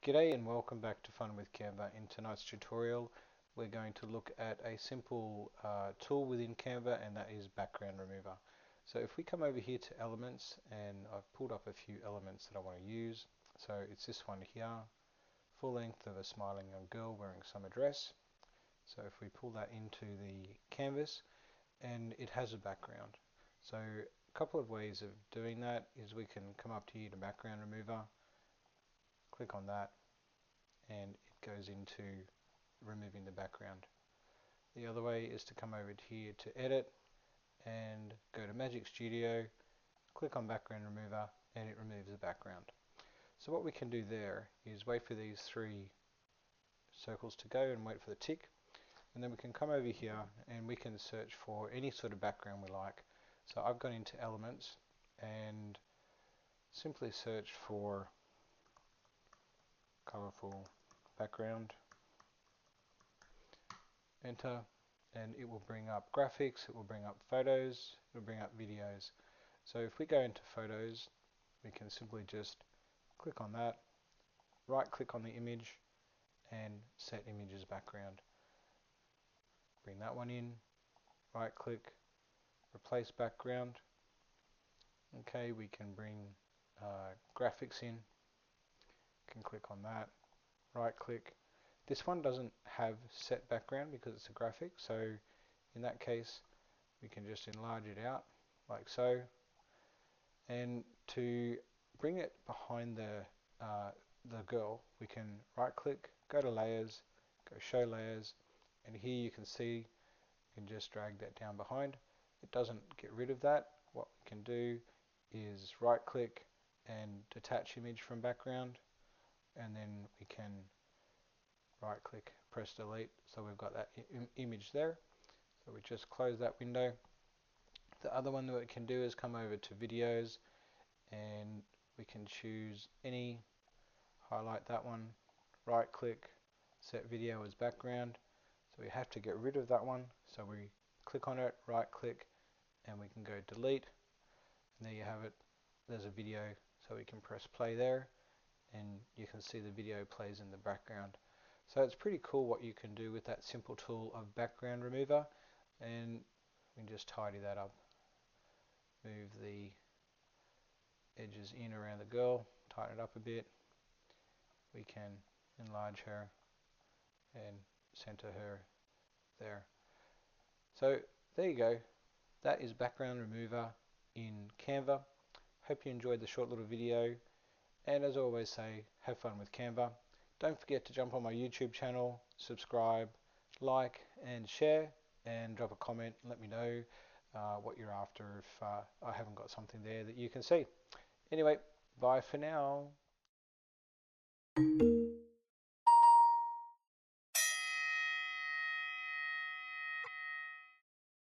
G'day and welcome back to Fun with Canva. In tonight's tutorial we're going to look at a simple tool within Canva, and that is background remover. So if we come over here to elements, and I've pulled up a few elements that I want to use. So it's this one here, full length of a smiling young girl wearing summer dress. So if we pull that into the canvas, and it has a background. So a couple of ways of doing that is we can come up to here to background remover, click on that, and it goes into removing the background. The other way is to come over to here to edit and go to Magic Studio, click on background remover, and it removes the background. So what we can do there is wait for these three circles to go and wait for the tick, and then we can come over here and we can search for any sort of background we like. So I've gone into elements and simply search for colorful background, enter, and it will bring up graphics, it will bring up photos, it will bring up videos. So if we go into photos, we can simply just click on that, right click on the image and set image as background. Bring that one in, right click, replace background. Okay, we can bring graphics in, can click on that, right click. This one doesn't have set background because it's a graphic, so in that case we can just enlarge it out like so. And to bring it behind the girl, we can right click, go to layers, go show layers, and here you can see you can just drag that down behind. It doesn't get rid of that. What we can do is right click and detach image from background, and then we can right click, press delete, so we've got that image there. So we just close that window. The other one that we can do is come over to videos, and we can choose any, highlight that one, right click, set video as background. So we have to get rid of that one, so we click on it, right click, and we can go delete, and there you have it. There's a video, so we can press play there and you can see the video plays in the background. So it's pretty cool what you can do with that simple tool of background remover. And we can just tidy that up, move the edges in around the girl, tighten it up a bit. We can enlarge her and center her there. So there you go. That is background remover in Canva. Hope you enjoyed the short little video, and as I always say, have fun with Canva. Don't forget to jump on my YouTube channel, subscribe, like and share, and drop a comment and let me know what you're after if I haven't got something there that you can see. Anyway, bye for now.